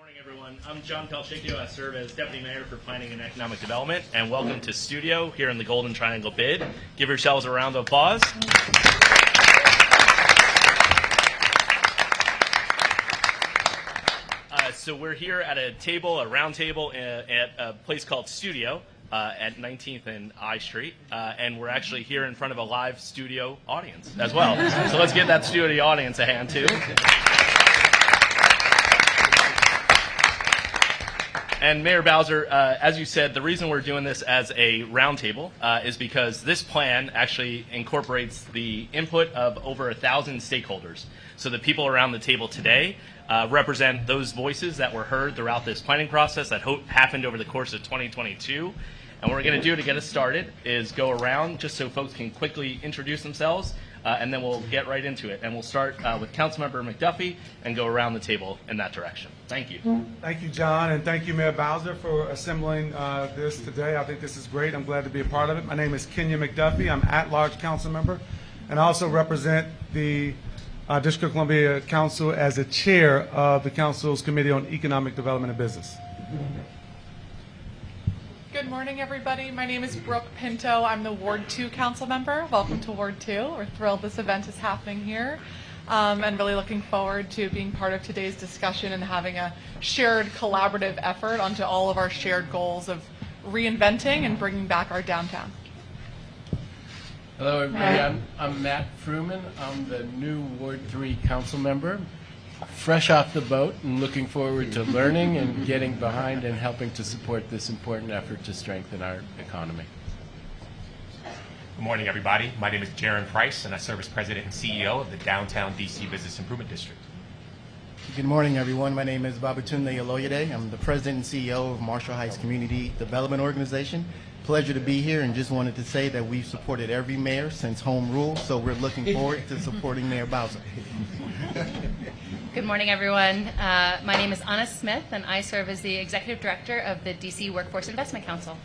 Morning, everyone. I'm John Pelchicchio. I serve as Deputy Mayor for Planning and Economic Development, and welcome to Studio here in the Golden Triangle Bid. Give yourselves a round of applause. So we're here at a table, a round table at a place called Studio at 19th and I Street, and we're actually here in front of a live studio audience as well. So let's give that studio audience a hand too. And Mayor Bowser, as you said, the reason we're doing this as a roundtable is because this plan actually incorporates the input of over 1,000 stakeholders. So the people around the table today represent those voices that were heard throughout this planning process that happened over the course of 2022. And what we're going to do to get us started is go around just so folks can quickly introduce themselves, and then we'll get right into it. And we'll start with Councilmember McDuffie and go around the table in that direction. Thank you. Thank you, John, and thank you, Mayor Bowser, for assembling this today. I think this is great. I'm glad to be a part of it. My name is Kenya McDuffie. I'm at-large council member, and I also represent the District of Columbia Council as a chair of the Council's Committee on Economic Development and Business. Good morning, everybody. My name is Brooke Pinto. I'm the Ward 2 council member. Welcome to Ward 2. We're thrilled this event is happening here, and really looking forward to being part of today's discussion and having a shared collaborative effort onto all of our shared goals of reinventing and bringing back our downtown. Hello, everybody. I'm Matt Fruman. I'm the new Ward 3 council member, fresh off the boat and looking forward to learning and getting behind and helping to support this important effort to strengthen our economy. Good morning, everybody. My name is Jaron Price, and I serve as President and CEO of the Downtown DC Business Improvement District. Good morning, everyone. My name is Babatunde Oloyede. I'm the President and CEO of Marshall Heights Community Development Organization. Pleasure to be here, and just wanted to say that we've supported every mayor since home rule, so we're looking forward to supporting Mayor Bowser. Good morning, everyone. My name is Anna Smith, and I serve as the Executive Director of the DC Workforce Investment Council.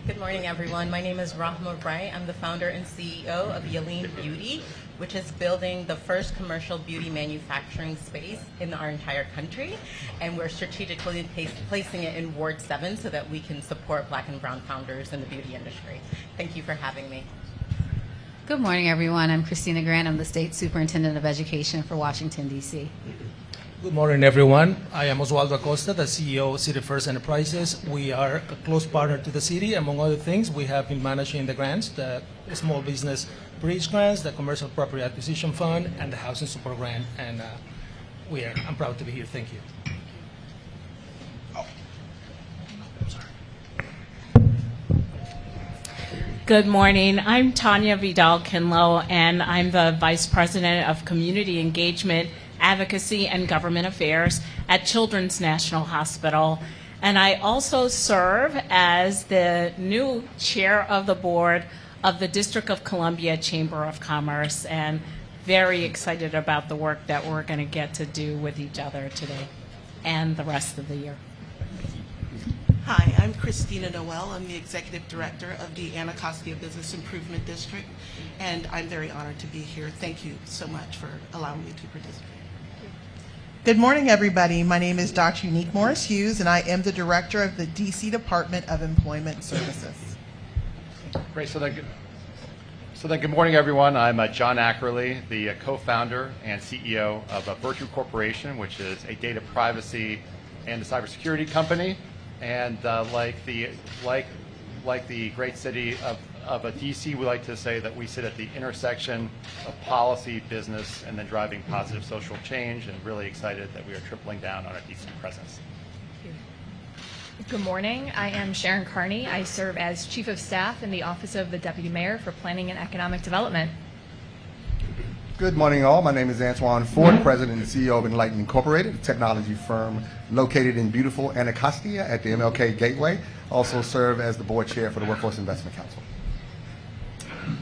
Good morning, everyone. My name is Rahma Bright. I'm the founder and CEO of Yaleen Beauty, which is building the first commercial beauty manufacturing space in our entire country. And we're strategically placing it in Ward 7 so that we can support Black and brown founders in the beauty industry. Thank you for having me. Good morning, everyone. I'm Christina Grant. I'm the State Superintendent of Education for Washington, D.C. Good morning, everyone. I am Oswaldo Acosta, the CEO of City First Enterprises. We are a close partner to the city. Among other things, we have been managing the grants, the Small Business Bridge Grants, the Commercial Property Acquisition Fund, and the Housing Support Grant. And I'm proud to be here. Thank you. Good morning. I'm Tanya Vidal-Kinlow, and I'm the Vice President of Community Engagement, Advocacy, and Government Affairs at Children's National Hospital. And I also serve as the new chair of the board of the District of Columbia Chamber of Commerce, and very excited about the work that we're going to get to do with each other today and the rest of the year. Hi, I'm Christina Noel. I'm the Executive Director of the Anacostia Business Improvement District, and I'm very honored to be here. Thank you so much for allowing me to participate. Good morning, everybody. My name is Dr. Unique Morris Hughes, and I am the Director of the DC Department of Employment Services. Great. So then good morning, everyone. I'm John Ackerley, the co-founder and CEO of Virtue Corporation, which is a data privacy and a cybersecurity company. And like the great city of DC, we like to say that we sit at the intersection of policy, business, and then driving positive social change, and really excited that we are tripling down on our DC presence. Good morning. I am Sharon Carney. I serve as Chief of Staff in the Office of the Deputy Mayor for Planning and Economic Development. Good morning, all. My name is Antoine Ford, President and CEO of Enlighten Incorporated, a technology firm located in beautiful Anacostia at the MLK Gateway. Also serve as the board chair for the Workforce Investment Council.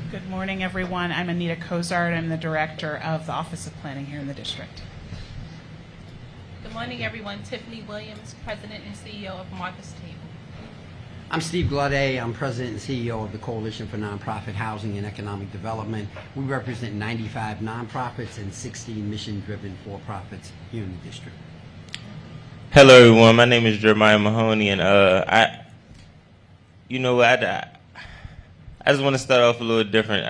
Good morning, everyone. I'm Anita Cozart. I'm the director of the Office of Planning here in the district. Good morning, everyone. Tiffany Williams, President and CEO of Martha's Table. I'm Steve Gladday. I'm President and CEO of the Coalition for Nonprofit Housing and Economic Development. We represent 95 nonprofits and 16 mission-driven for-profits here in the district. Hello, everyone. My name is Jeremiah Mahoney, and I just want to start off a little different.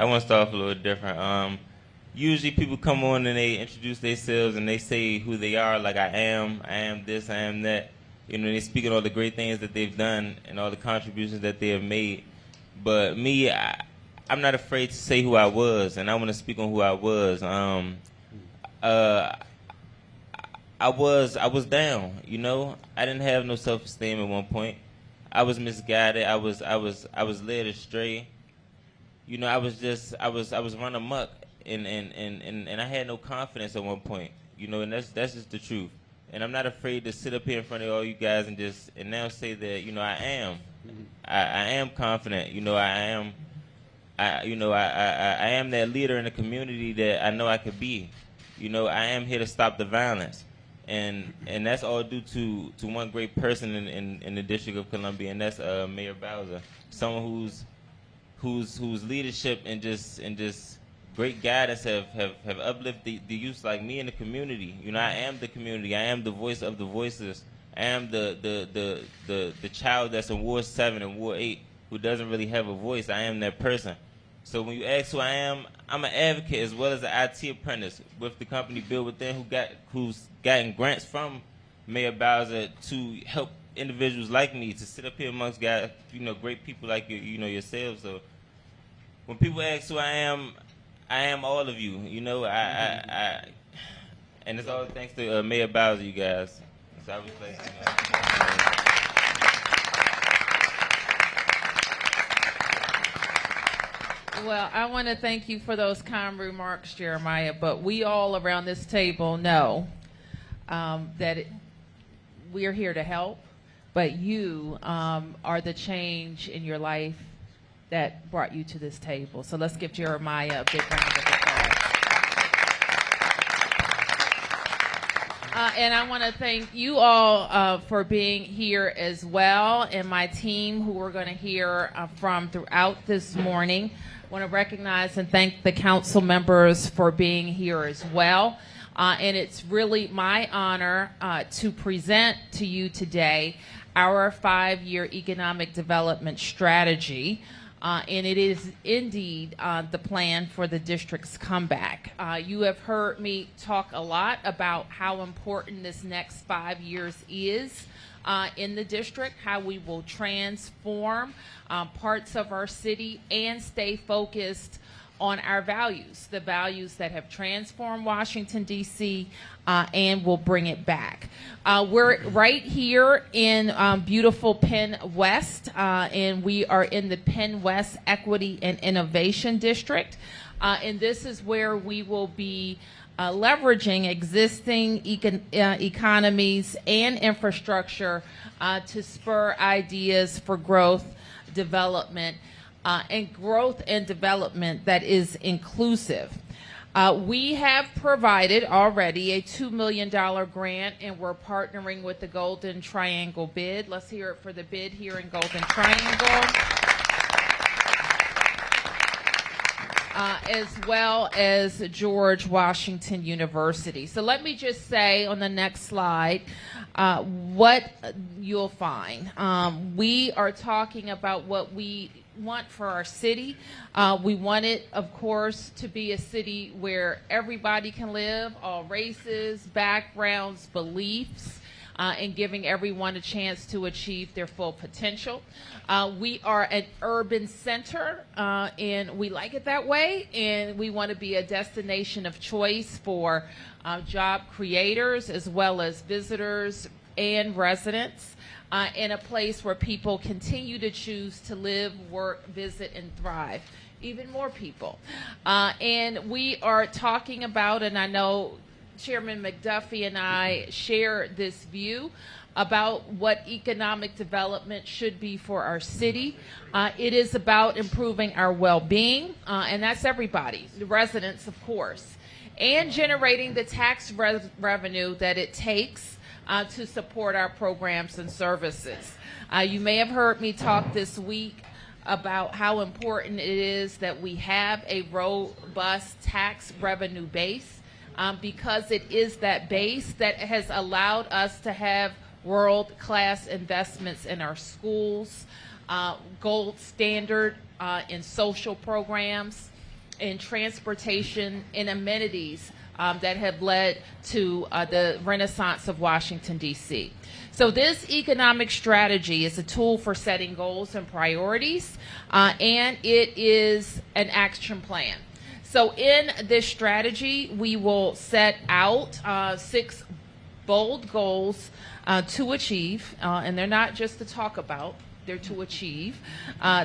Usually, people come on and they introduce themselves and they say who they are, like I am this, I am that. You know, they speak of all the great things that they've done and all the contributions that they have made. But me, I'm not afraid to say who I was, and I want to speak on who I was. I was down, you know. I didn't have no self-esteem at one point. I was misguided. I was led astray. You know, I was run amok, and I had no confidence at one point. You know, and that's just the truth. And I'm not afraid to sit up here in front of all you guys and now say that, you know, I am confident. You know, I am that leader in the community that I know I could be. You know, I am here to stop the violence. And that's all due to one great person in the District of Columbia, and that's Mayor Bowser, someone whose leadership and just great guidance have uplifted the youth like me in the community. You know, I am the community. I am the voice of the voiceless. I am the child that's in Ward 7 and Ward 8 who doesn't really have a voice. I am that person. So when you ask who I am, I'm an advocate as well as an IT apprentice with the company Build Within, who's gotten grants from Mayor Bowser to help individuals like me to sit up here amongst guys, you know, great people like you know yourselves. So when people ask who I am all of you. You know, and it's all thanks to Mayor Bowser, you guys. So I was like, Well, I want to thank you for those kind remarks, Jeremiah, but we all around this table know that we are here to help, but you are the change in your life that brought you to this table. So let's give Jeremiah a big round of applause. And I want to thank you all for being here as well, and my team who we're going to hear from throughout this morning. I want to recognize and thank the council members for being here as well. And it's really my honor to present to you today our 5-year economic development strategy. And it is indeed the plan for the district's comeback. You have heard me talk a lot about how important this next 5 years is in the district, how we will transform parts of our city and stay focused on our values, the values that have transformed Washington, D.C., and will bring it back. We're right here in beautiful Penn West, and we are in the Penn West Equity and Innovation District. And this is where we will be leveraging existing economies and infrastructure to spur ideas for growth, development, and growth and development that is inclusive. We have provided already a $2 million grant, and we're partnering with the Golden Triangle bid. Let's hear it for the bid here in Golden Triangle. As well as George Washington University. So let me just say on the next slide what you'll find. We are talking about what we want for our city. We want it, of course, to be a city where everybody can live, all races, backgrounds, beliefs, and giving everyone a chance to achieve their full potential. We are an urban center, and we like it that way, and we want to be a destination of choice for job creators as well as visitors and residents, in a place where people continue to choose to live, work, visit, and thrive. Even more people. And we are talking about, and I know Chairman McDuffie and I share this view about what economic development should be for our city. It is about improving our well-being, and that's everybody, the residents, of course, and generating the tax revenue that it takes to support our programs and services. You may have heard me talk this week about how important it is that we have a robust tax revenue base, because it is that base that has allowed us to have world-class investments in our schools, gold standard in social programs, in transportation, and amenities that have led to the renaissance of Washington, D.C. So this economic strategy is a tool for setting goals and priorities, and it is an action plan. So in this strategy, we will set out 6 bold goals to achieve, and they're not just to talk about, they're to achieve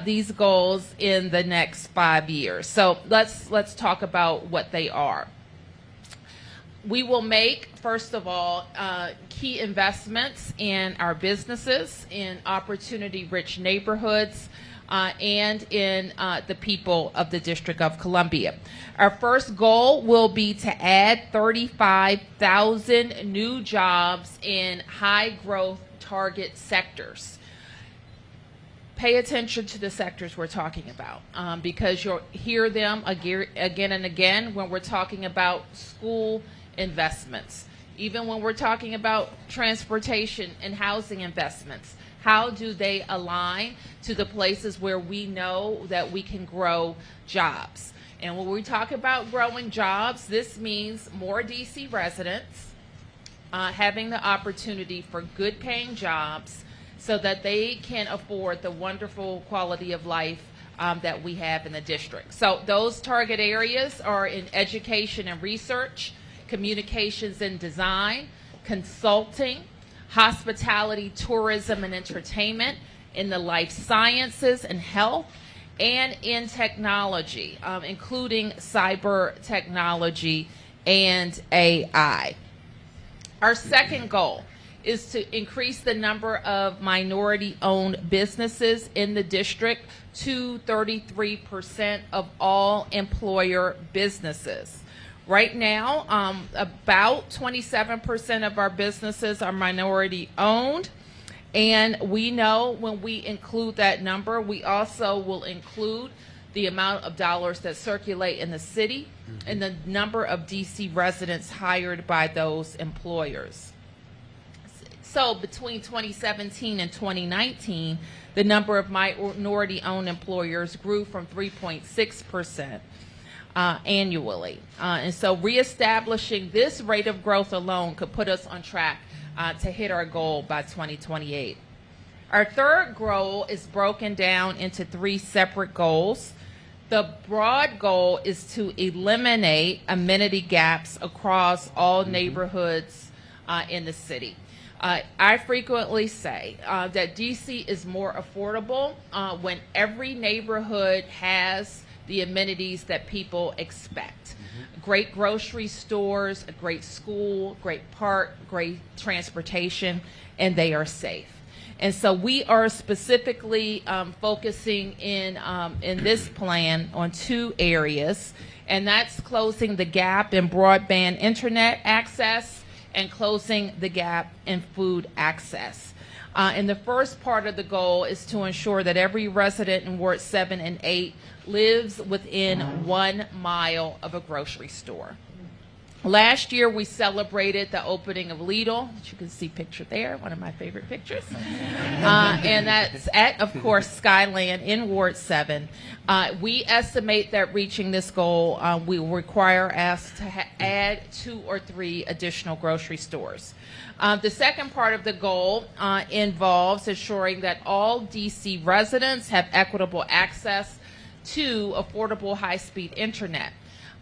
these goals in the next 5 years. So let's talk about what they are. We will make, first of all, key investments in our businesses, in opportunity-rich neighborhoods, and in the people of the District of Columbia. Our first goal will be to add 35,000 new jobs in high-growth target sectors. Pay attention to the sectors we're talking about, because you'll hear them again and again when we're talking about school investments, even when we're talking about transportation and housing investments. How do they align to the places where we know that we can grow jobs? And when we talk about growing jobs, this means more DC residents having the opportunity for good paying jobs so that they can afford the wonderful quality of life that we have in the district. So those target areas are in education and research, communications and design, consulting, hospitality, tourism and entertainment, in the life sciences and health, and in technology, including cyber technology and AI. Our second goal is to increase the number of minority-owned businesses in the district to 33% of all employer businesses. Right now, about 27% of our businesses are minority-owned, and we know when we include that number, we also will include the amount of dollars that circulate in the city and the number of DC residents hired by those employers. So between 2017 and 2019, the number of minority-owned employers grew from 3.6% annually. And so reestablishing this rate of growth alone could put us on track to hit our goal by 2028. Our third goal is broken down into 3 separate goals. The broad goal is to eliminate amenity gaps across all neighborhoods in the city. I frequently say that DC is more affordable when every neighborhood has the amenities that people expect. Great grocery stores, a great school, great park, great transportation, and they are safe. And so we are specifically focusing in this plan on 2 areas, and that's closing the gap in broadband internet access and closing the gap in food access. And the first part of the goal is to ensure that every resident in Ward 7 and 8 lives within 1 mile of a grocery store. Last year, we celebrated the opening of Lidl, which you can see pictured there, one of my favorite pictures. And that's at, of course, Skyland in Ward 7. We estimate that reaching this goal will require us to add 2 or 3 additional grocery stores. The second part of the goal involves ensuring that all DC residents have equitable access to affordable high-speed internet.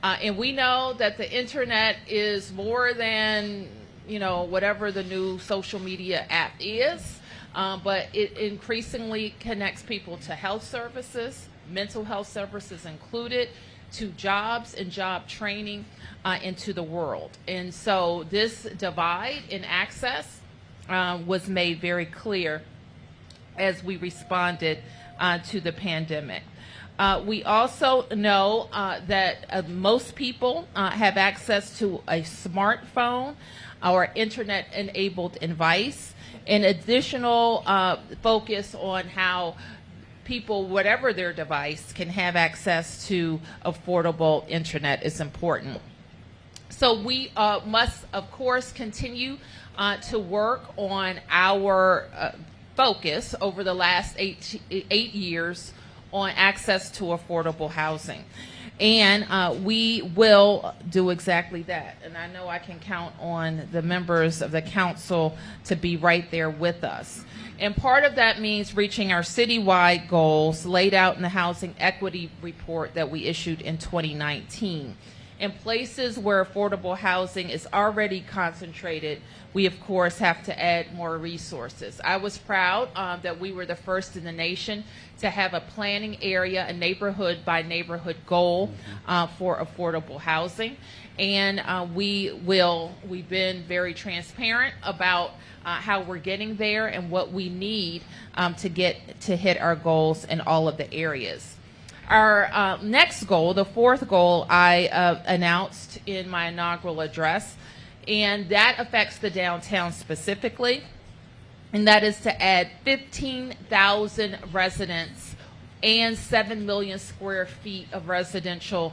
And we know that the internet is more than, whatever the new social media app is, but it increasingly connects people to health services, mental health services included, to jobs and job training, and to the world. And so this divide in access was made very clear as we responded to the pandemic. We also know that most people have access to a smartphone or internet-enabled device. An additional focus on how people, whatever their device, can have access to affordable internet is important. So we must, of course, continue to work on our focus over the last 8 years on access to affordable housing. And we will do exactly that. And I know I can count on the members of the council to be right there with us. And part of that means reaching our citywide goals laid out in the Housing Equity Report that we issued in 2019. In places where affordable housing is already concentrated, we of course have to add more resources. I was proud that we were the first in the nation to have a planning area, a neighborhood by neighborhood goal for affordable housing. And we've been very transparent about how we're getting there and what we need to hit our goals in all of the areas. Our next goal, the fourth goal, I announced in my inaugural address, and that affects the downtown specifically, and that is to add 15,000 residents and 7 million square feet of residential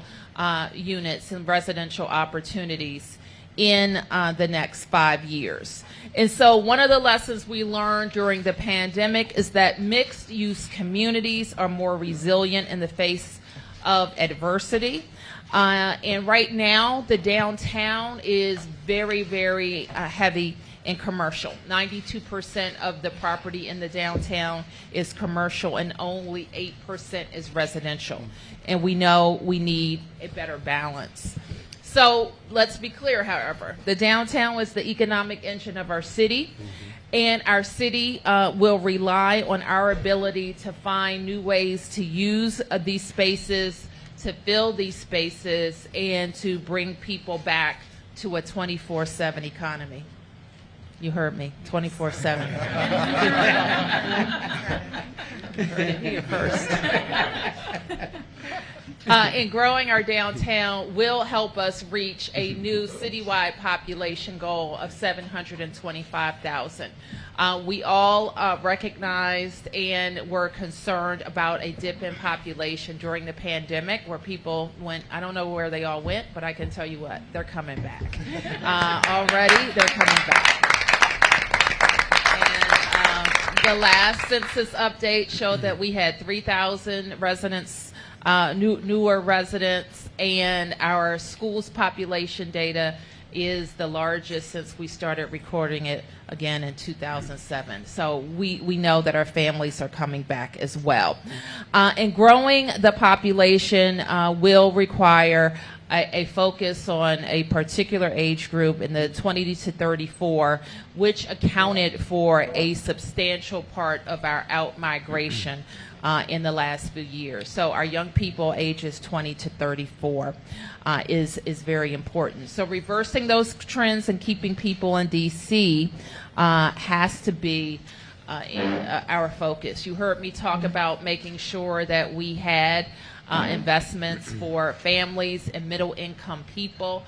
units and residential opportunities in the next 5 years. And so one of the lessons we learned during the pandemic is that mixed-use communities are more resilient in the face of adversity. And right now, the downtown is very, very heavy in commercial. 92% of the property in the downtown is commercial and only 8% is residential. And we know we need a better balance. So let's be clear, however, the downtown is the economic engine of our city, and our city will rely on our ability to find new ways to use these spaces, to fill these spaces, and to bring people back to a 24/7 economy. You heard me, 24/7. Heard it here first. And growing our downtown will help us reach a new citywide population goal of 725,000. We all recognized and were concerned about a dip in population during the pandemic where people went, I don't know where they all went, but I can tell you what, they're coming back. Already, they're coming back. The last census update showed that we had 3,000 residents, newer residents, and our schools population data is the largest since we started recording it again in 2007. So we know that our families are coming back as well. And growing the population will require a focus on a particular age group in the 20 to 34, which accounted for a substantial part of our out-migration in the last few years. So our young people ages 20 to 34 is very important. So reversing those trends and keeping people in D.C. Has to be our focus. You heard me talk about making sure that we had investments for families and middle-income people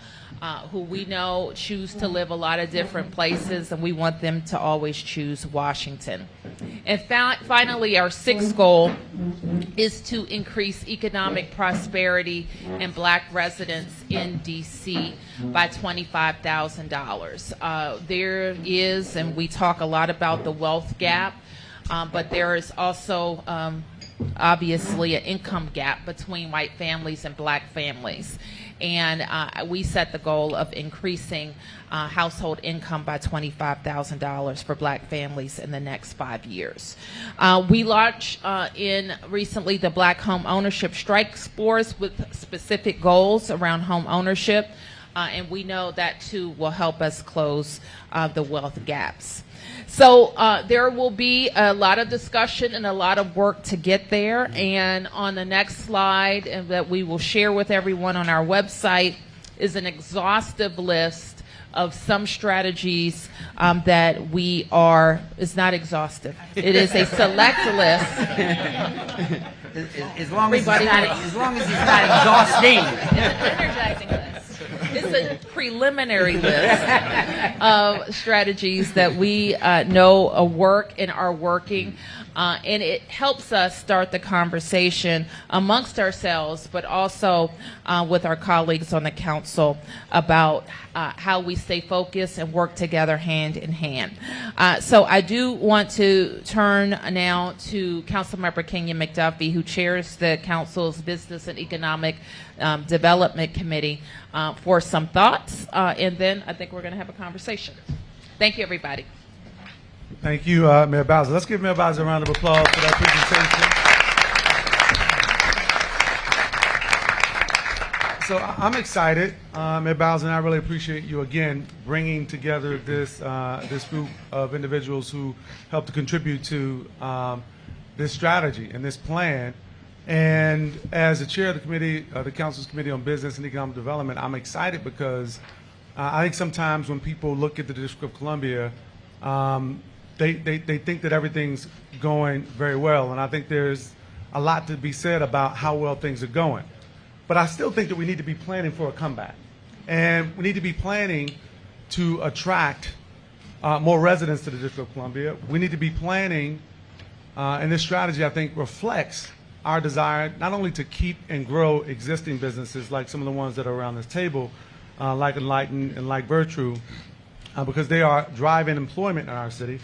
who we know choose to live a lot of different places, and we want them to always choose Washington. And finally, our sixth goal is to increase economic prosperity in Black residents in D.C. by $25,000. There is, and we talk a lot about the wealth gap, but there is also obviously an income gap between white families and Black families. And we set the goal of increasing household income by $25,000 for Black families in the next 5 years. We launched recently the Black Home Ownership Strike Force with specific goals around home ownership, and we know that too will help us close the wealth gaps. So there will be a lot of discussion and a lot of work to get there. And on the next slide that we will share with everyone on our website is an exhaustive list of some strategies that we are, it's not exhaustive. It is a select list. As long as it's not exhausting. Energizing list. it's a preliminary list of strategies that we know work and are working. And it helps us start the conversation amongst ourselves, but also with our colleagues on the council about how we stay focused and work together hand in hand. So I do want to turn now to Councilmember Kenya McDuffie, who chairs the council's Business and Economic Development Committee, for some thoughts, and then I think we're going to have a conversation. Thank you, everybody. Thank you, Mayor Bowser. Let's give Mayor Bowser a round of applause for that presentation. So I'm excited, Mayor Bowser, and I really appreciate you again bringing together this group of individuals who helped to contribute to this strategy and this plan. And as the chair of the committee, the council's Committee on Business and Economic Development, I'm excited because I think sometimes when people look at the District of Columbia, they think that everything's going very well, and I think there's a lot to be said about how well things are going. But I still think that we need to be planning for a comeback, and we need to be planning to attract more residents to the District of Columbia. We need to be planning, and this strategy, I think, reflects our desire not only to keep and grow existing businesses like some of the ones that are around this table, like Enlighten and like Virtue, because they are driving employment in our city,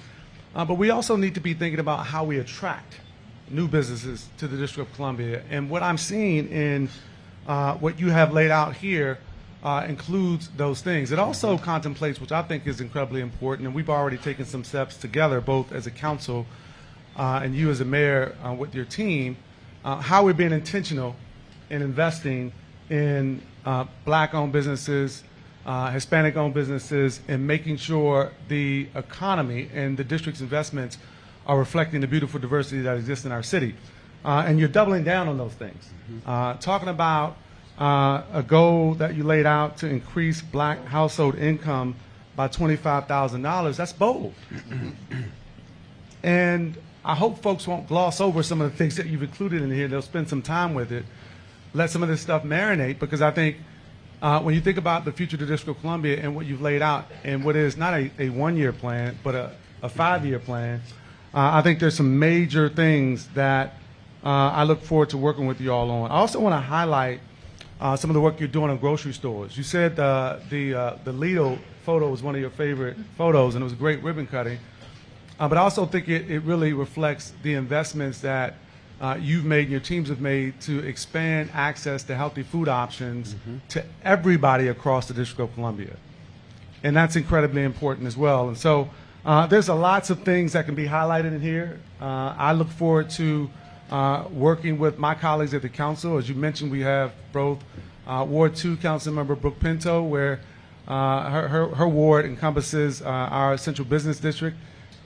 but we also need to be thinking about how we attract new businesses to the District of Columbia. And what I'm seeing in what you have laid out here includes those things. It also contemplates, which I think is incredibly important, and we've already taken some steps together, both as a council and you as a mayor with your team, how we're being intentional in investing in Black-owned businesses, Hispanic-owned businesses, and making sure the economy and the district's investments are reflecting the beautiful diversity that exists in our city. And you're doubling down on those things. Talking about a goal that you laid out to increase Black household income by $25,000, that's bold. And I hope folks won't gloss over some of the things that you've included in here. They'll spend some time with it, let some of this stuff marinate, because I think when you think about the future of the District of Columbia and what you've laid out and what is not a one-year plan, but a 5-year plan, I think there's some major things that I look forward to working with you all on. I also want to highlight some of the work you're doing on grocery stores. You said the Lidl photo was one of your favorite photos, and it was a great ribbon cutting. But I also think it really reflects the investments that you've made and your teams have made to expand access to healthy food options to everybody across the District of Columbia. And that's incredibly important as well. And so there's lots of things that can be highlighted in here. I look forward to working with my colleagues at the council. As you mentioned, we have both Ward 2 Councilmember Brooke Pinto, where her ward encompasses our central business district,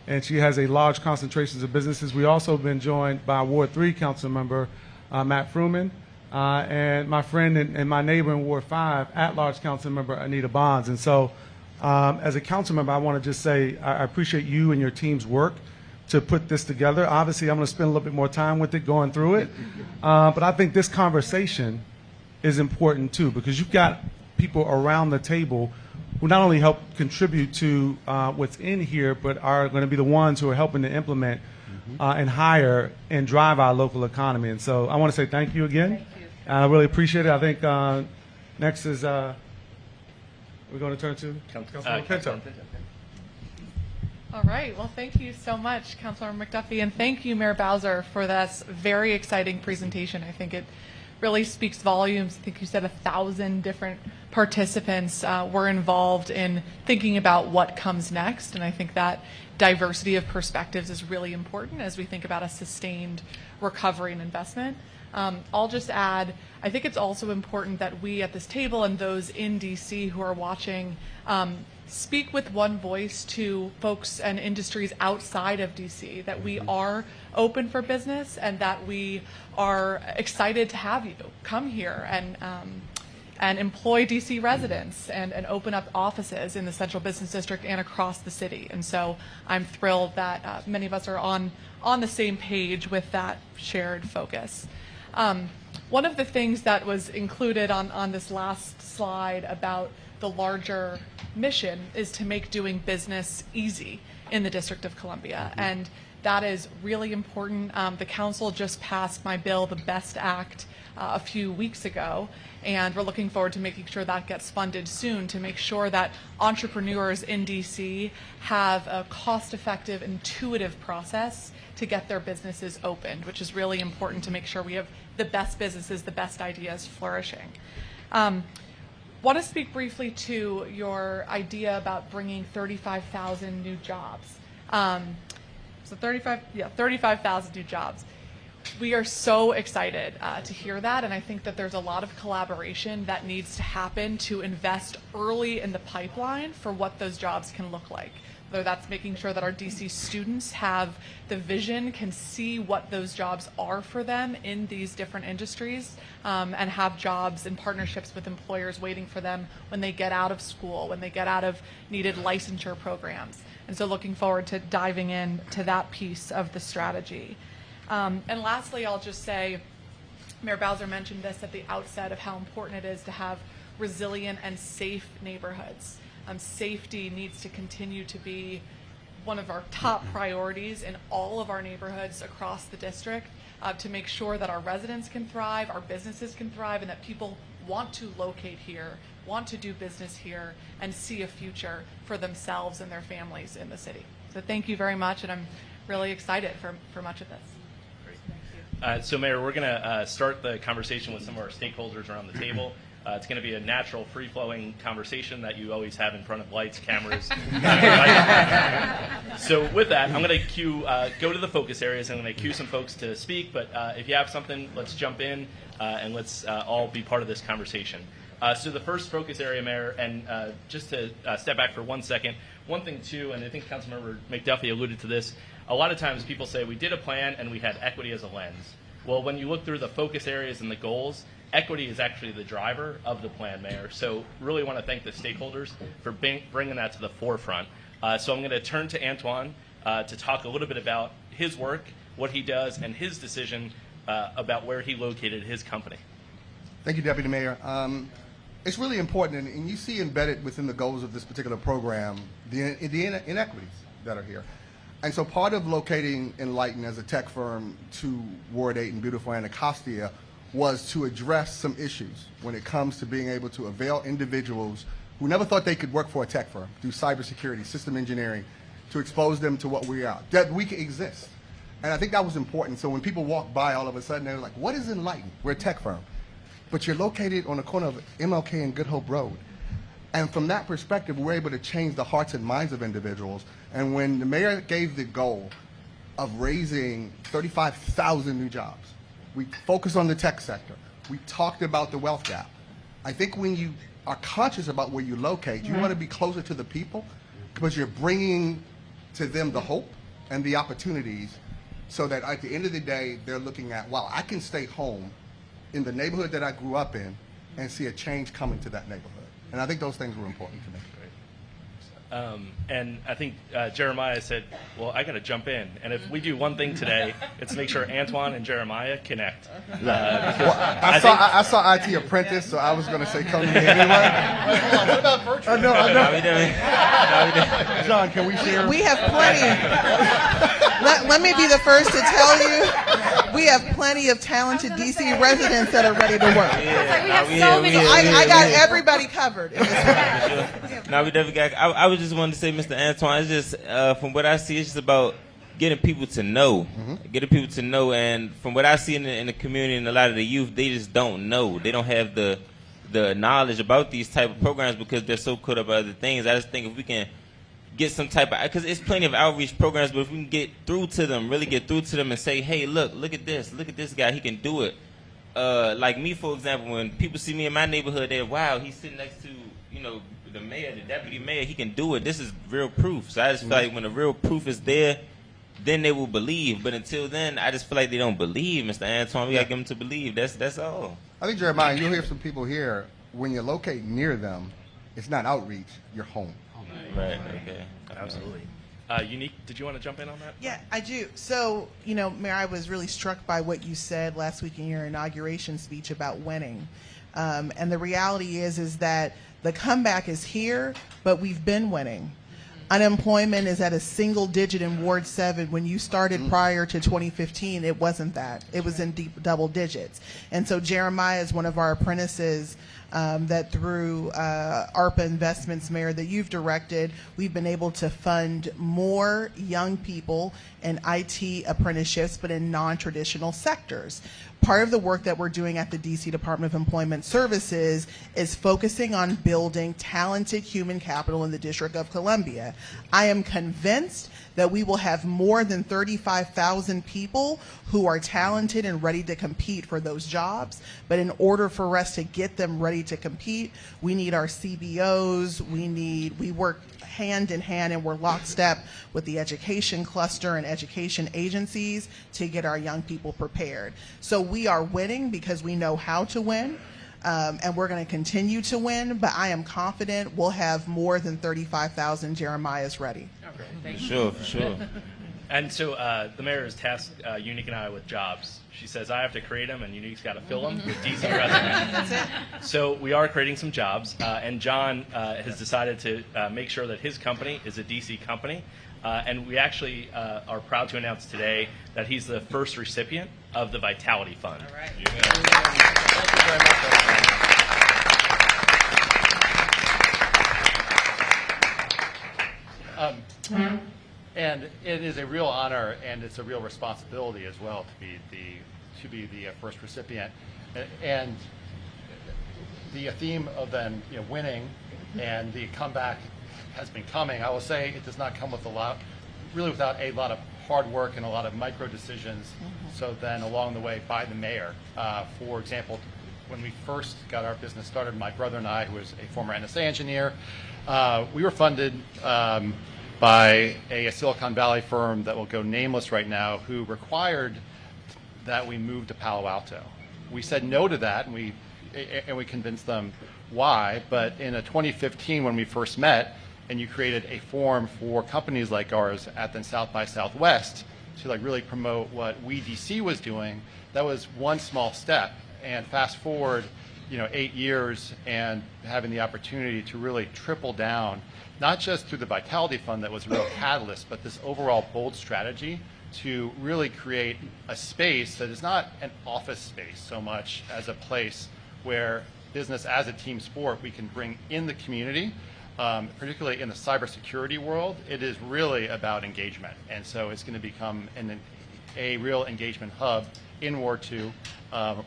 and she has a large concentration of businesses. We also have been joined by Ward 3 Councilmember Matt Fruman, and my friend and my neighbor in Ward 5, at-large Councilmember Anita Bonds. And so as a council member, I want to just say I appreciate you and your team's work to put this together. Obviously, I'm going to spend a little bit more time with it, going through it. But I think this conversation is important too, because you've got people around the table who not only help contribute to what's in here, but are going to be the ones who are helping to implement and hire and drive our local economy. And so I want to say thank you again. Thank you. I really appreciate it. I think next is, we're going to turn to Councilmember Pinto. All right. Well, thank you so much, Councilmember McDuffie, and thank you, Mayor Bowser, for this very exciting presentation. I think it really speaks volumes. I think you said 1,000 different participants were involved in thinking about what comes next, and I think that diversity of perspectives is really important as we think about a sustained recovery and investment. I'll just add, I think it's also important that we at this table and those in DC who are watching speak with one voice to folks and industries outside of DC, that we are open for business and that we are excited to have you come here and employ DC residents and open up offices in the Central Business District and across the city. And so I'm thrilled that many of us are on the same page with that shared focus. One of the things that was included on this last slide about the larger mission is to make doing business easy in the District of Columbia. And that is really important. The council just passed my bill, the BEST Act, a few weeks ago, and we're looking forward to making sure that gets funded soon to make sure that entrepreneurs in DC have a cost-effective, intuitive process to get their businesses opened, which is really important to make sure we have the best businesses, the best ideas flourishing. Want to speak briefly to your idea about bringing 35,000 new jobs. So 35,000 new jobs. We are so excited to hear that, and I think that there's a lot of collaboration that needs to happen to invest early in the pipeline for what those jobs can look like. Whether that's making sure that our DC students have the vision, can see what those jobs are for them in these different industries, and have jobs and partnerships with employers waiting for them when they get out of school, when they get out of needed licensure programs. And so looking forward to diving into that piece of the strategy. And lastly, I'll just say, Mayor Bowser mentioned this at the outset of how important it is to have resilient and safe neighborhoods. Safety needs to continue to be one of our top priorities in all of our neighborhoods across the district, to make sure that our residents can thrive, our businesses can thrive, and that people want to locate here, want to do business here, and see a future for themselves and their families in the city. So thank you very much, and I'm really excited for much of this. So, Mayor, we're going to start the conversation with some of our stakeholders around the table. It's going to be a natural, free-flowing conversation that you always have in front of lights, cameras. So with that, I'm going to go to the focus areas. I'm going to cue some folks to speak, but if you have something, let's jump in and let's all be part of this conversation. So the first focus area, Mayor, and just to step back for 1 second, one thing too, and I think Councilmember McDuffie alluded to this, a lot of times people say we did a plan and we had equity as a lens. Well, when you look through the focus areas and the goals, equity is actually the driver of the plan, Mayor. So really want to thank the stakeholders for bringing that to the forefront. So I'm going to turn to Antoine to talk a little bit about his work, what he does, and his decision about where he located his company. Thank you, Deputy Mayor. It's really important, and you see embedded within the goals of this particular program the inequities that are here. And so part of locating Enlighten as a tech firm to Ward 8 in beautiful Anacostia was to address some issues when it comes to being able to avail individuals who never thought they could work for a tech firm, do cybersecurity, system engineering, to expose them to what we are, that we can exist. And I think that was important. So when people walk by, all of a sudden, they're like, what is Enlighten? We're a tech firm. But you're located on the corner of MLK and Good Hope Road. And from that perspective, we're able to change the hearts and minds of individuals. And when the mayor gave the goal of raising 35,000 new jobs, we focused on the tech sector. We talked about the wealth gap. I think when you are conscious about where you locate, you want to be closer to the people because you're bringing to them the hope and the opportunities so that at the end of the day, they're looking at, wow, I can stay home in the neighborhood that I grew up in and see a change coming to that neighborhood. And I think those things were important to me. And I think Jeremiah said, well, I got to jump in. And if we do one thing today, it's make sure Antoine and Jeremiah connect. Well, I saw IT Apprentice, so I was going to say come to me anyway. Hold on, what about virtual? No. John, can we share? We have plenty. Let me be the first to tell you, we have plenty of talented DC residents that are ready to work. We have so many. I got everybody covered. Now we definitely got. I was just wanting to say, Mr. Antoine, it's just from what I see, it's just about getting people to know, and from what I see in the community and a lot of the youth, they just don't know. They don't have the knowledge about these type of programs because they're so caught up with other things. I just think if we can get some type of, because it's plenty of outreach programs, but if we can get through to them, really get through to them and say, hey, look at this guy, he can do it. Like me, for example, when people see me in my neighborhood, they're, wow, he's sitting next to, the mayor, the deputy mayor, he can do it. This is real proof. So I just feel like when the real proof is there, then they will believe. But until then, I just feel like they don't believe, Mr. Antoine. We got to get them to believe. That's all. I think, Jeremiah, you'll hear some people here, when you locate near them, it's not outreach, you're home. Right, okay. Absolutely. Unique, did you want to jump in on that? Yeah, I do. So, Mayor, I was really struck by what you said last week in your inauguration speech about winning. And the reality is that the comeback is here, but we've been winning. Unemployment is at a single digit in Ward 7. When you started prior to 2015, it wasn't that. It was in deep double digits. And so Jeremiah is one of our apprentices that through ARPA investments, Mayor, that you've directed, we've been able to fund more young people in IT apprenticeships, but in non-traditional sectors. Part of the work that we're doing at the DC Department of Employment Services is focusing on building talented human capital in the District of Columbia. I am convinced that we will have more than 35,000 people who are talented and ready to compete for those jobs. But in order for us to get them ready to compete, we need our CBOs, we work hand in hand and we're lockstep with the education cluster and education agencies to get our young people prepared. So we are winning because we know how to win. And we're going to continue to win, but I am confident we'll have more than 35,000 Jeremiahs ready. For sure. And so the mayor has tasked Unique and I with jobs. She says I have to create them, and Unique's got to fill them with DC residents. That's it. So we are creating some jobs, and John has decided to make sure that his company is a DC company. And we actually are proud to announce today that he's the first recipient of the Vitality Fund. All right. Thank you very much. And it is a real honor and it's a real responsibility as well to be the first recipient. And the theme of then winning and the comeback has been coming. I will say it does not come with without a lot of hard work and a lot of micro decisions. So then along the way by the mayor. For example, when we first got our business started, my brother and I, who was a former NSA engineer, we were funded by a Silicon Valley firm that will go nameless right now, who required that we move to Palo Alto. We said no to that, and we convinced them why. But in 2015, when we first met, and you created a forum for companies like ours at the South by Southwest to really promote what DC was doing, that was one small step. And fast forward, 8 years and having the opportunity to really triple down, not just through the Vitality Fund that was a real catalyst, but this overall bold strategy to really create a space that is not an office space so much as a place where business as a team sport we can bring in the community, particularly in the cybersecurity world. It is really about engagement. And so it's going to become a real engagement hub in Ward 2,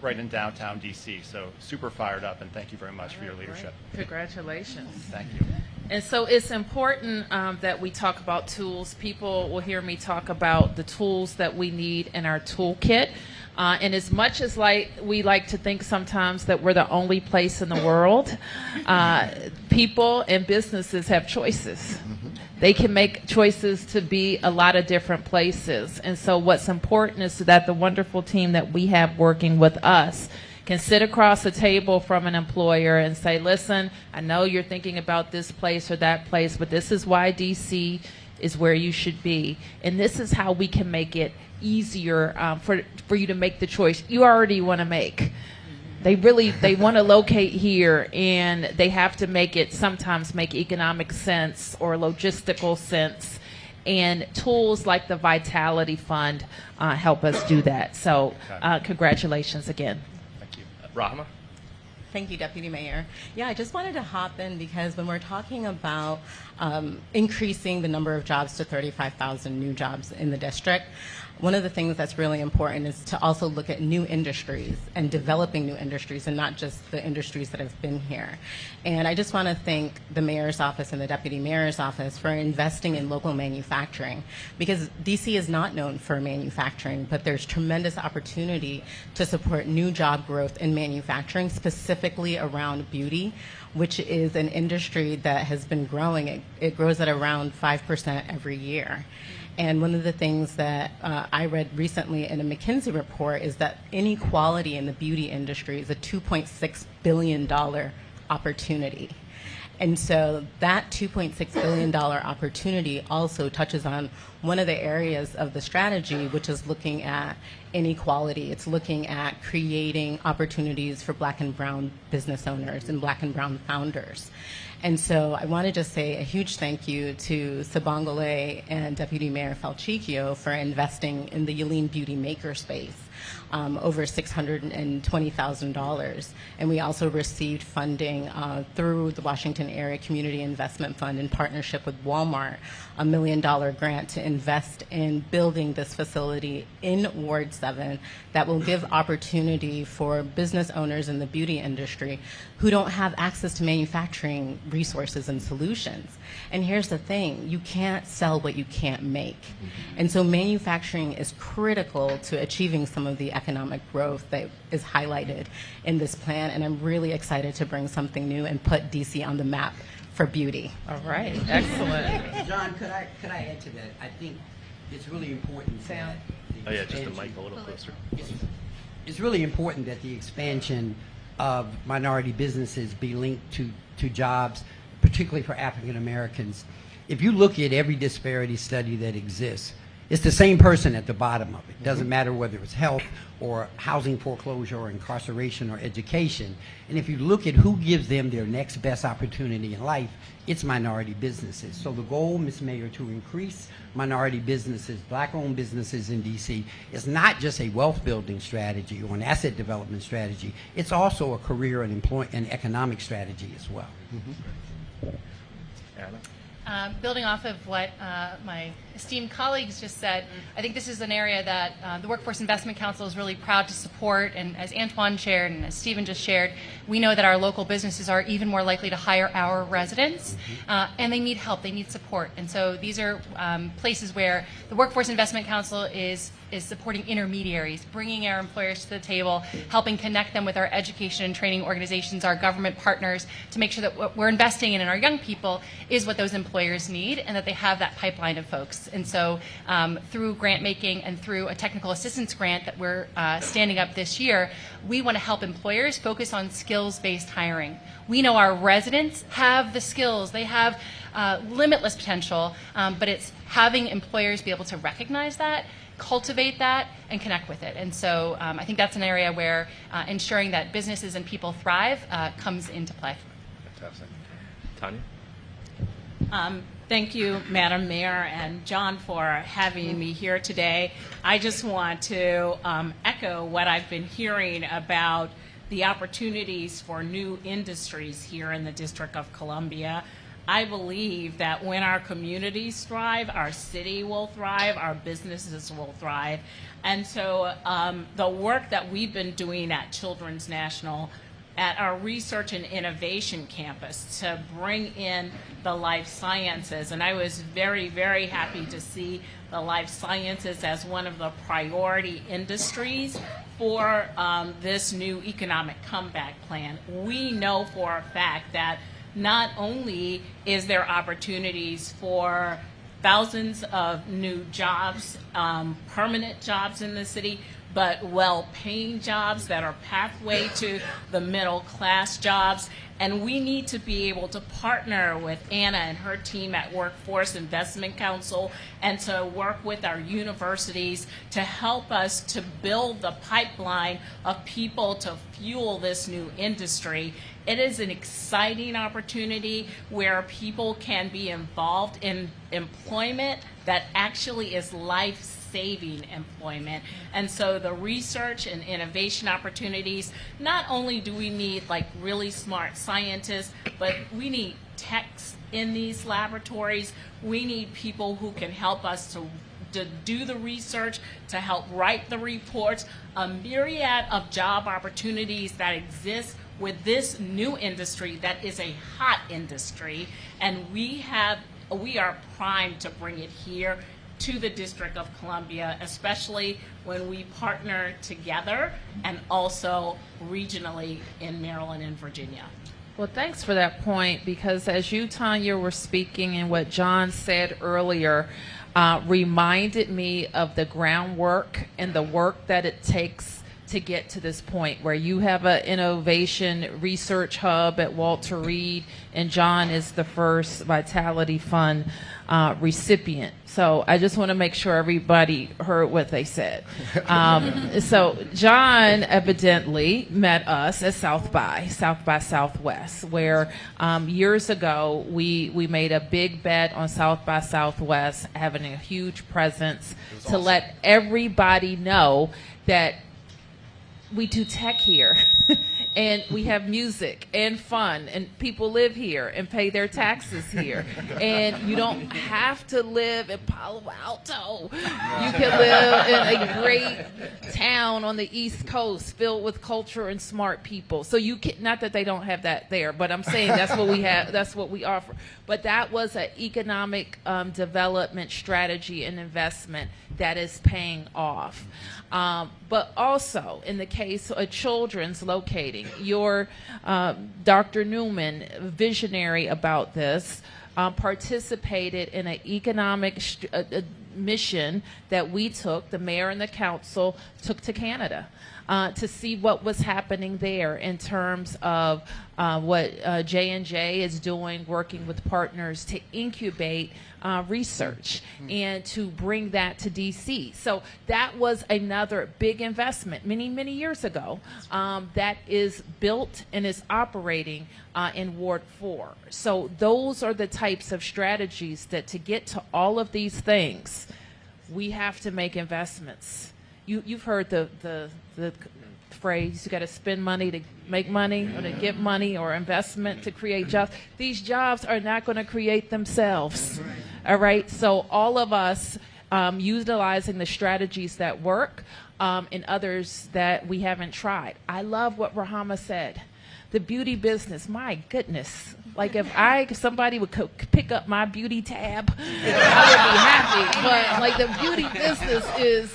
right in downtown DC. So super fired up, and thank you very much for your leadership. Congratulations. Thank you. And so it's important that we talk about tools. People will hear me talk about the tools that we need in our toolkit. And as much as we like to think sometimes that we're the only place in the world, people and businesses have choices. They can make choices to be a lot of different places. And so what's important is that the wonderful team that we have working with us can sit across the table from an employer and say, listen, I know you're thinking about this place or that place, but this is why DC is where you should be. And this is how we can make it easier for you to make the choice you already want to make. They want to locate here, and they have to sometimes make economic sense or logistical sense. And tools like the Vitality Fund help us do that. So congratulations again. Thank you. Rahma? Thank you, Deputy Mayor. Yeah, I just wanted to hop in because when we're talking about increasing the number of jobs to 35,000 new jobs in the district, one of the things that's really important is to also look at new industries and developing new industries and not just the industries that have been here. And I just want to thank the Mayor's office and the Deputy Mayor's office for investing in local manufacturing, because DC is not known for manufacturing, but there's tremendous opportunity to support new job growth in manufacturing, specifically around beauty, which is an industry that has been growing. It grows at around 5% every year. And one of the things that I read recently in a McKinsey report is that inequality in the beauty industry is a $2.6 billion opportunity. And so that $2.6 billion opportunity also touches on one of the areas of the strategy, which is looking at inequality. It's looking at creating opportunities for Black and brown business owners and Black and brown founders. And so I want to just say a huge thank you to Sabongole and Deputy Mayor Falchicchio for investing in the Yaleen Beauty Makerspace, over $620,000. And we also received funding through the Washington Area Community Investment Fund in partnership with Walmart, $1 million grant to invest in building this facility in Ward 7 that will give opportunity for business owners in the beauty industry who don't have access to manufacturing resources and solutions. And here's the thing, you can't sell what you can't make. And so manufacturing is critical to achieving some of the economic growth that is highlighted in this plan, and I'm really excited to bring something new and put DC on the map for beauty. All right, excellent. John, could I add to that? I think it's really important that Oh yeah, just the mic a little closer. it's really important that the expansion of minority businesses be linked to jobs, particularly for African Americans. If you look at every disparity study that exists, it's the same person at the bottom of it. It doesn't matter whether it's health or housing foreclosure or incarceration or education. And if you look at who gives them their next best opportunity in life, it's minority businesses. So the goal, Ms. Mayor, to increase minority businesses, Black-owned businesses in D.C. is not just a wealth building strategy or an asset development strategy. It's also a career and economic strategy as well. Anna? Building off of what my esteemed colleagues just said, I think this is an area that the Workforce Investment Council is really proud to support. And as Antoine shared and as Stephen just shared, we know that our local businesses are even more likely to hire our residents, and they need help, they need support. And so these are places where the Workforce Investment Council is supporting intermediaries, bringing our employers to the table, helping connect them with our education and training organizations, our government partners, to make sure that what we're investing in our young people is what those employers need and that they have that pipeline of folks. And so through grant making and through a technical assistance grant that we're standing up this year, we want to help employers focus on skills-based hiring. We know our residents have the skills, they have limitless potential, but it's having employers be able to recognize that, cultivate that, and connect with it. And so I think that's an area where ensuring that businesses and people thrive comes into play. Fantastic. Tanya? Thank you, Madam Mayor and John, for having me here today. I just want to echo what I've been hearing about the opportunities for new industries here in the District of Columbia. I believe that when our communities thrive, our city will thrive, our businesses will thrive. And so the work that we've been doing at Children's National, at our research and innovation campus, to bring in the life sciences. And I was very, very happy to see the life sciences as one of the priority industries for this new economic comeback plan. We know for a fact that not only is there opportunities for thousands of new jobs, permanent jobs in the city, but well-paying jobs that are pathway to the middle-class jobs. And we need to be able to partner with Anna and her team at Workforce Investment Council and to work with our universities to help us to build the pipeline of people to fuel this new industry. It is an exciting opportunity where people can be involved in employment that actually is life-saving employment. And so the research and innovation opportunities, not only do we need like really smart scientists, but we need techs in these laboratories. We need people who can help us to do the research, to help write the reports, a myriad of job opportunities that exist with this new industry that is a hot industry, and we are primed to bring it here to the District of Columbia, especially when we partner together and also regionally in Maryland and Virginia. Well, thanks for that point, because as you, Tanya, were speaking and what John said earlier reminded me of the groundwork and the work that it takes to get to this point where you have an innovation research hub at Walter Reed, and John is the first Vitality Fund recipient. So I just want to make sure everybody heard what they said. So John evidently met us at South by Southwest, where years ago we made a big bet on South by Southwest having a huge presence to let everybody know that we do tech here. And we have music and fun, and people live here and pay their taxes here. And you don't have to live in Palo Alto. You can live in a great town on the East Coast filled with culture and smart people. So you can, not that they don't have that there, but I'm saying that's what we have, that's what we offer. But that was an economic development strategy and investment that is paying off. But also, in the case of children's locating, your Dr. Newman, visionary about this, participated in an economic mission that we took, the mayor and the council took to Canada to see what was happening there in terms of what J&J is doing, working with partners to incubate research and to bring that to DC. So that was another big investment many, many years ago that is built and is operating in Ward 4. So those are the types of strategies that to get to all of these things, we have to make investments. You've heard the phrase, you got to spend money to make money, or to get money, or investment to create jobs. These jobs are not going to create themselves. All right, so all of us utilizing the strategies that work and others that we haven't tried. I love what Rahama said. The beauty business, my goodness. Like if somebody would pick up my beauty tab, I would be happy. But like the beauty business is,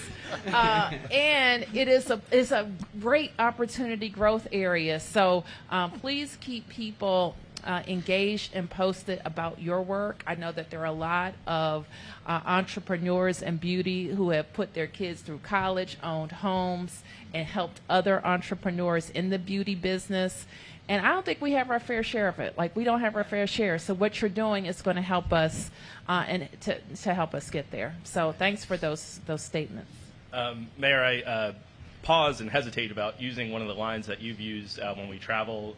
and it is a great opportunity growth area. So please keep people engaged and posted about your work. I know that there are a lot of entrepreneurs in beauty who have put their kids through college, owned homes, and helped other entrepreneurs in the beauty business. And I don't think we have our fair share of it. Like, we don't have our fair share. So what you're doing is going to help us and to help us get there. So thanks for those statements. Mayor, I pause and hesitate about using one of the lines that you've used when we travel,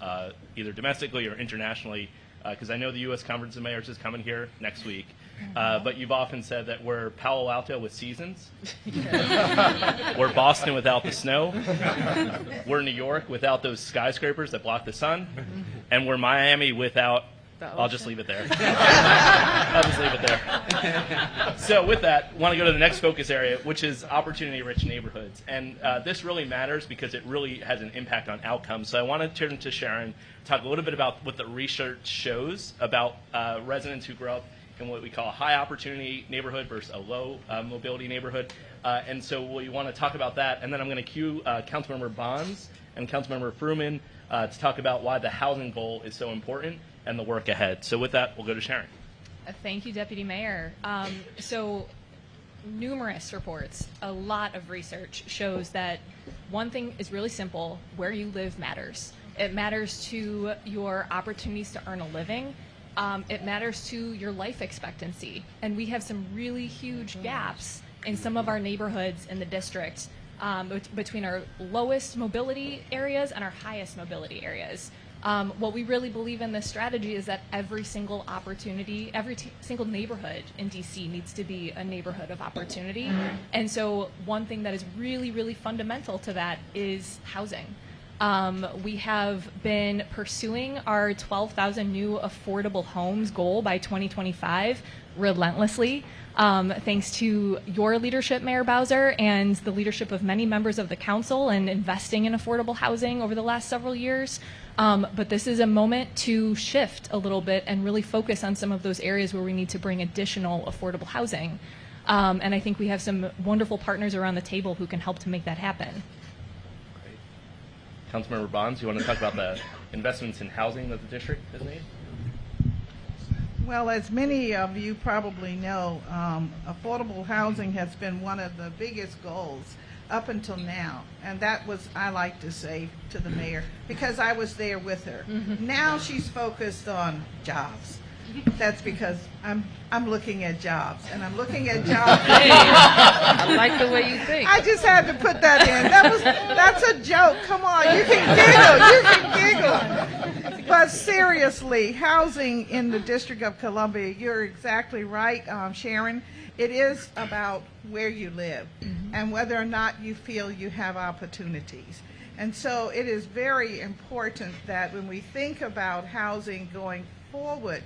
either domestically or internationally, because I know the U.S. Conference of Mayors is coming here next week. But you've often said that we're Palo Alto with seasons. We're Boston without the snow. We're New York without those skyscrapers that block the sun. And we're Miami without... I'll just leave it there. I'll just leave it there. So with that, I want to go to the next focus area, which is opportunity-rich neighborhoods. And this really matters because it really has an impact on outcomes. So I want to turn to Sharon, talk a little bit about what the research shows about residents who grow up in what we call a high opportunity neighborhood versus a low mobility neighborhood. And so we want to talk about that. And then I'm going to cue Councilmember Bonds and Councilmember Fruman to talk about why the housing goal is so important and the work ahead. So with that, we'll go to Sharon. Thank you, Deputy Mayor. So numerous reports, a lot of research shows that one thing is really simple: where you live matters. It matters to your opportunities to earn a living. It matters to your life expectancy. And we have some really huge gaps in some of our neighborhoods in the district between our lowest mobility areas and our highest mobility areas. What we really believe in this strategy is that every single opportunity, every single neighborhood in DC needs to be a neighborhood of opportunity. And so one thing that is really, really fundamental to that is housing. We have been pursuing our 12,000 new affordable homes goal by 2025 relentlessly, thanks to your leadership, Mayor Bowser, and the leadership of many members of the council and investing in affordable housing over the last several years. But this is a moment to shift a little bit and really focus on some of those areas where we need to bring additional affordable housing. And I think we have some wonderful partners around the table who can help to make that happen. Councilmember Bonds, you want to talk about the investments in housing that the district has made? Well, as many of you probably know, affordable housing has been one of the biggest goals up until now. And that was, I like to say to the mayor, because I was there with her. Now she's focused on jobs. That's because I'm looking at jobs, and I'm looking at jobs. I like the way you think. I just had to put that in. That's a joke. Come on, you can giggle. But seriously, housing in the District of Columbia, you're exactly right, Sharon. It is about where you live and whether or not you feel you have opportunities. And so it is very important that when we think about housing going forward,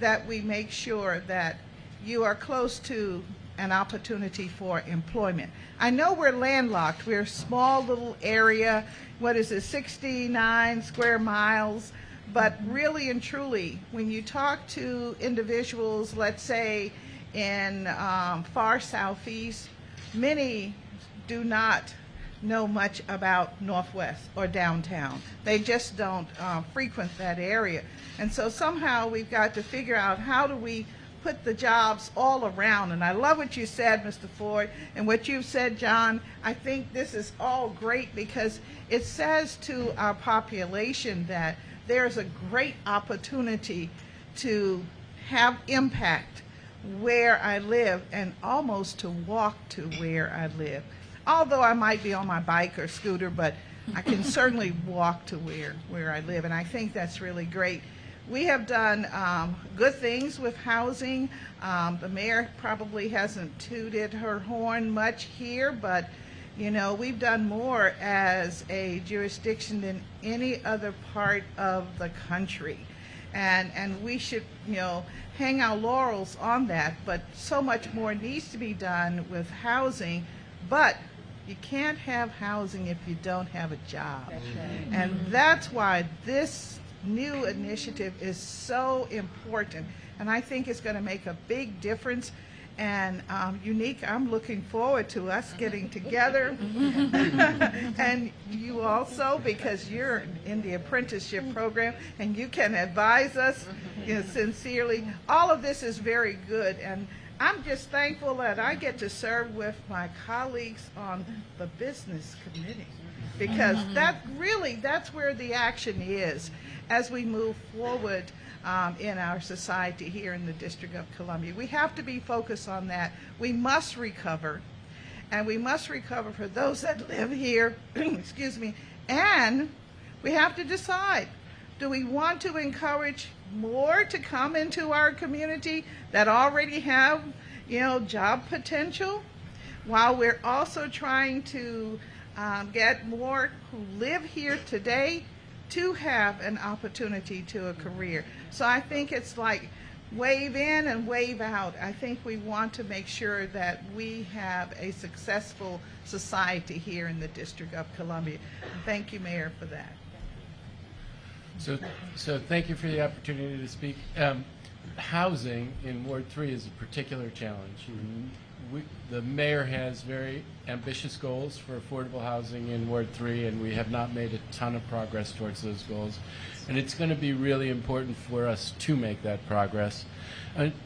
that we make sure that you are close to an opportunity for employment. I know we're landlocked. We're a small little area. What is it, 69 square miles? But really and truly, when you talk to individuals, let's say in far southeast, many do not know much about Northwest or downtown. They just don't frequent that area. And so somehow we've got to figure out how do we put the jobs all around. And I love what you said, Mr. Ford, and what you've said, John. I think this is all great because it says to our population that there's a great opportunity to have impact where I live and almost to walk to where I live. Although I might be on my bike or scooter, but I can certainly walk to where I live, and I think that's really great. We have done good things with housing. The mayor probably hasn't tooted her horn much here, but you know, we've done more as a jurisdiction than any other part of the country. And we should, you know, hang our laurels on that, but so much more needs to be done with housing. But you can't have housing if you don't have a job. That's right. And that's why this new initiative is so important. And I think it's going to make a big difference. And Unique, I'm looking forward to us getting together. And you also, because you're in the apprenticeship program and you can advise us, you know, sincerely. All of this is very good. And I'm just thankful that I get to serve with my colleagues on the business committee, because that's where the action is as we move forward in our society here in the District of Columbia. We have to be focused on that. We must recover, and we must recover for those that live here, excuse me, and we have to decide, do we want to encourage more to come into our community that already have, you know, job potential, while we're also trying to get more who live here today to have an opportunity to a career. So I think it's like wave in and wave out. I think we want to make sure that we have a successful society here in the District of Columbia. Thank you, Mayor, for that. So thank you for the opportunity to speak. Housing in Ward 3 is a particular challenge. The mayor has very ambitious goals for affordable housing in Ward 3, and we have not made a ton of progress towards those goals. And it's going to be really important for us to make that progress.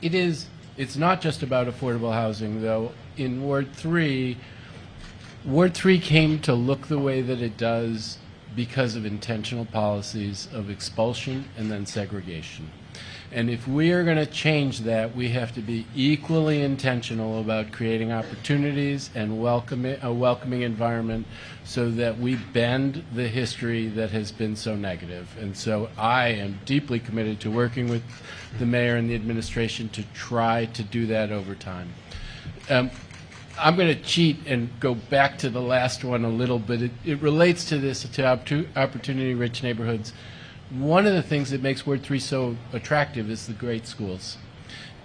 It's not just about affordable housing, though. In Ward 3 came to look the way that it does because of intentional policies of expulsion and then segregation. And if we are going to change that, we have to be equally intentional about creating opportunities and a welcoming environment so that we bend the history that has been so negative. And so I am deeply committed to working with the mayor and the administration to try to do that over time. I'm going to cheat and go back to the last one a little bit. It relates to this, to opportunity-rich neighborhoods. One of the things that makes Ward 3 so attractive is the great schools.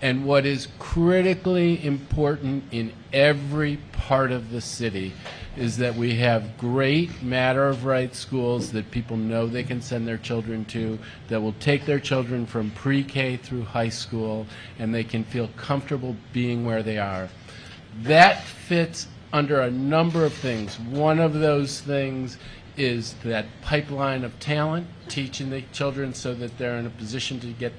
And what is critically important in every part of the city is that we have great matter-of-right schools that people know they can send their children to, that will take their children from pre-K through high school, and they can feel comfortable being where they are. That fits under a number of things. One of those things is that pipeline of talent, teaching the children so that they're in a position to get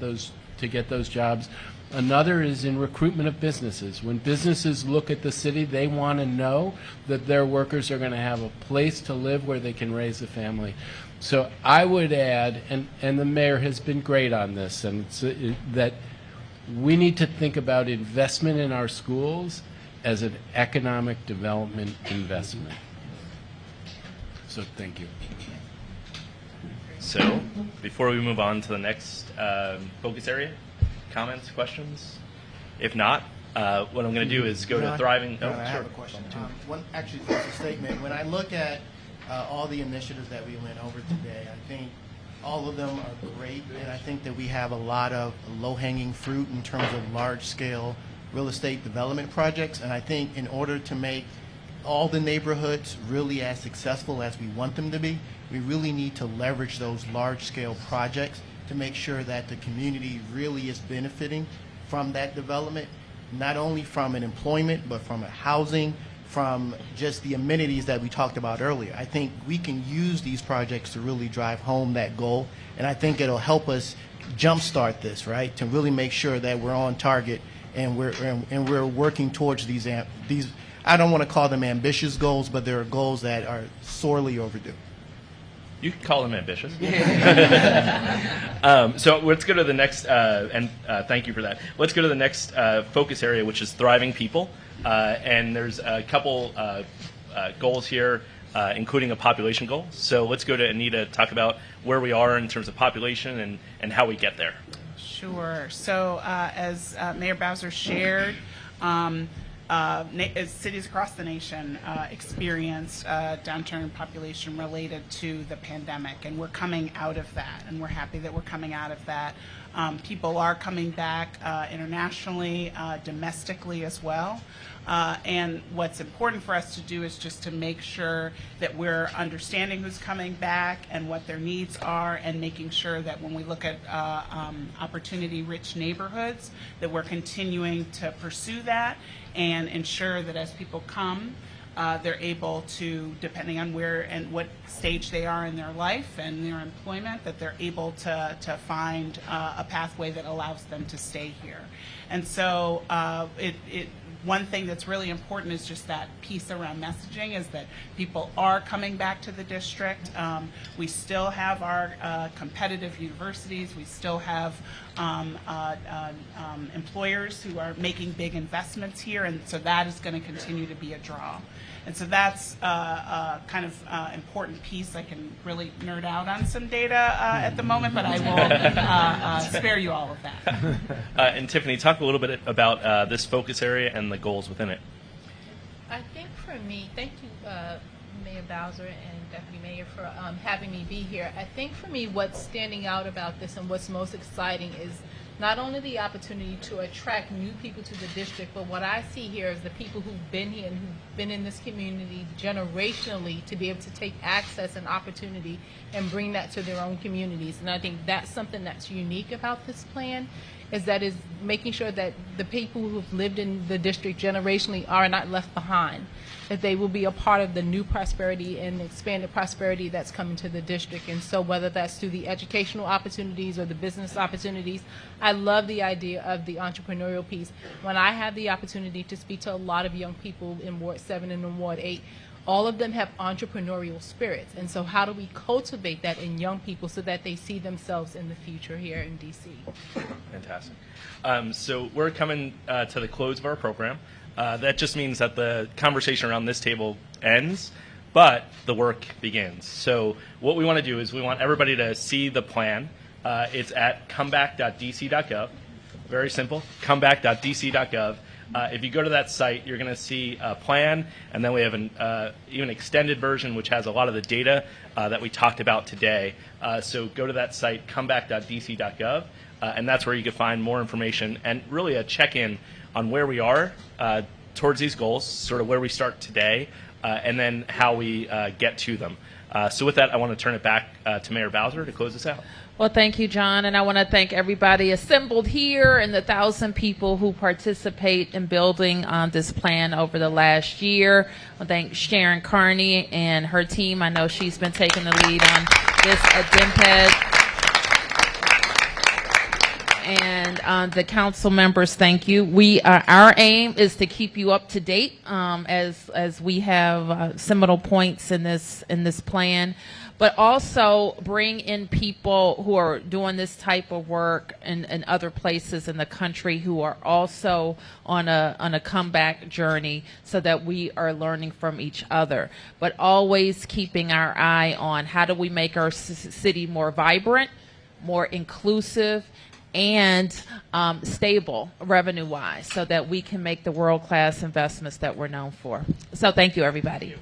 those jobs. Another is in recruitment of businesses. When businesses look at the city, they want to know that their workers are going to have a place to live where they can raise a family. So I would add, and the mayor has been great on this, and that we need to think about investment in our schools as an economic development investment. So thank you. So before we move on to the next focus area, comments, questions? If not, what I'm going to do is go to thriving. I have a question. Actually, just a statement. When I look at all the initiatives that we went over today, I think all of them are great, and I think that we have a lot of low-hanging fruit in terms of large-scale real estate development projects. And I think in order to make all the neighborhoods really as successful as we want them to be, we really need to leverage those large-scale projects to make sure that the community really is benefiting from that development, not only from an employment, but from a housing, from just the amenities that we talked about earlier. I think we can use these projects to really drive home that goal, and I think it'll help us jumpstart this, right, to really make sure that we're on target and we're working towards these, I don't want to call them ambitious goals, but there are goals that are sorely overdue. You can call them ambitious. So let's go to the next, and thank you for that. Let's go to the next focus area, which is thriving people. And there's a couple goals here, including a population goal. So let's go to Anita to talk about where we are in terms of population and how we get there. Sure. So as Mayor Bowser shared, cities across the nation experienced downturn in population related to the pandemic, and we're coming out of that, and we're happy that we're coming out of that. People are coming back internationally, domestically as well. And what's important for us to do is just to make sure that we're understanding who's coming back and what their needs are, and making sure that when we look at opportunity-rich neighborhoods, that we're continuing to pursue that and ensure that as people come, they're able to, depending on where and what stage they are in their life and their employment, that they're able to find a pathway that allows them to stay here. And so one thing that's really important is just that piece around messaging, is that people are coming back to the district. We still have our competitive universities. We still have employers who are making big investments here, and so that is going to continue to be a draw. And so that's a kind of important piece. I can really nerd out on some data at the moment, but I will spare you all of that. And Tiffany, talk a little bit about this focus area and the goals within it. I think for me, thank you, Mayor Bowser and Deputy Mayor, for having me be here. I think for me, what's standing out about this and what's most exciting is not only the opportunity to attract new people to the district, but what I see here is the people who've been here and who've been in this community generationally to be able to take access and opportunity and bring that to their own communities. And I think that's something that's unique about this plan, is that is making sure that the people who've lived in the district generationally are not left behind, that they will be a part of the new prosperity and expanded prosperity that's coming to the district. And so whether that's through the educational opportunities or the business opportunities, I love the idea of the entrepreneurial piece. When I have the opportunity to speak to a lot of young people in Ward 7 and in Ward 8, all of them have entrepreneurial spirits. And so how do we cultivate that in young people so that they see themselves in the future here in D.C.? Fantastic. So we're coming to the close of our program. That just means that the conversation around this table ends, but the work begins. So what we want to do is we want everybody to see the plan. It's at comeback.dc.gov. Very simple, comeback.dc.gov. If you go to that site, you're going to see a plan, and then we have an even extended version which has a lot of the data that we talked about today. So go to that site, comeback.dc.gov, and that's where you can find more information and really a check-in on where we are towards these goals, sort of where we start today, and then how we get to them. So with that, I want to turn it back to Mayor Bowser to close this out. Well, thank you, John, and I want to thank everybody assembled here and the 1,000 people who participate in building this plan over the last year. I want to thank Sharon Carney and her team. I know she's been taking the lead on this at DMPED. And the council members, thank you. Our aim is to keep you up to date as we have seminal points in this plan, but also bring in people who are doing this type of work in other places in the country who are also on a comeback journey, so that we are learning from each other, but always keeping our eye on how do we make our city more vibrant, more inclusive, and stable revenue-wise, so that we can make the world-class investments that we're known for. So thank you, everybody.